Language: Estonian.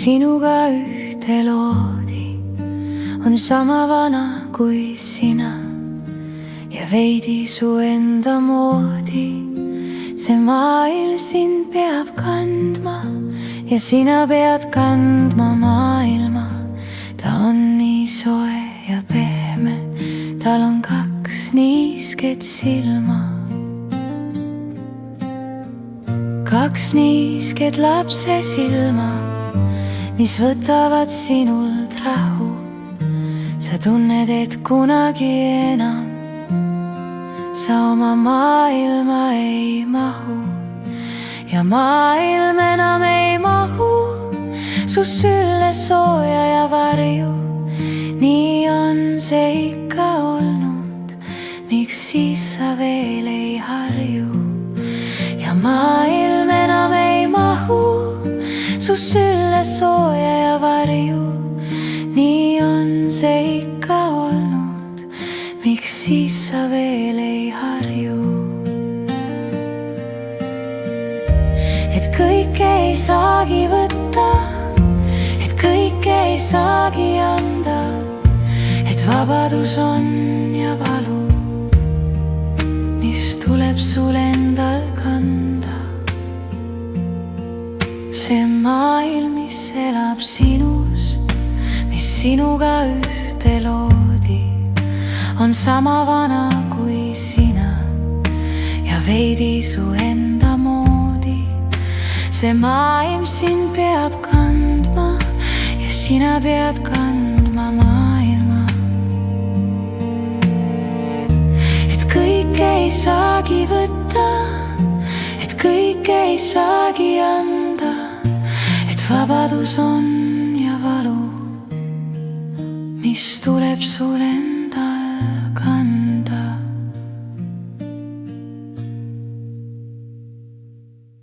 sinuga ühte loodi, on sama vana kui sina ja veidi su enda moodi. See maailm sind peab kandma ja sina pead kandma maailma. Ta on nii soe ja pehme, tal on kaks niisket silma. Kaks niisket lapse silma, mis võtavad sinult rahu. Sa tunned, et kunagi enam sa oma maailma ei mahu ja maailm enam ei mahu su sülle sooja ja varju. Nii on see ikka olnud, miks siis sa veel ei harju ja maailm enam ei mahu su sülle sooja ja varju. Nii on see ikka olnud, miks siis sa veel ei harju. Et kõike ei saagi võtta, et kõike ei saagi anda, et vabadus on ja valu, mis tuleb sul endal kanda. See maailm, mis elab sinus, mis sinuga ühte loodi, on sama vana kui sina ja veidi su enda moodi. See maailm sind peab kandma ja sina pead kandma maailma. Et kõike ei saagi võtta, et kõike ei saagi anda, et vabadus on ja valu, mis tuleb sul endal.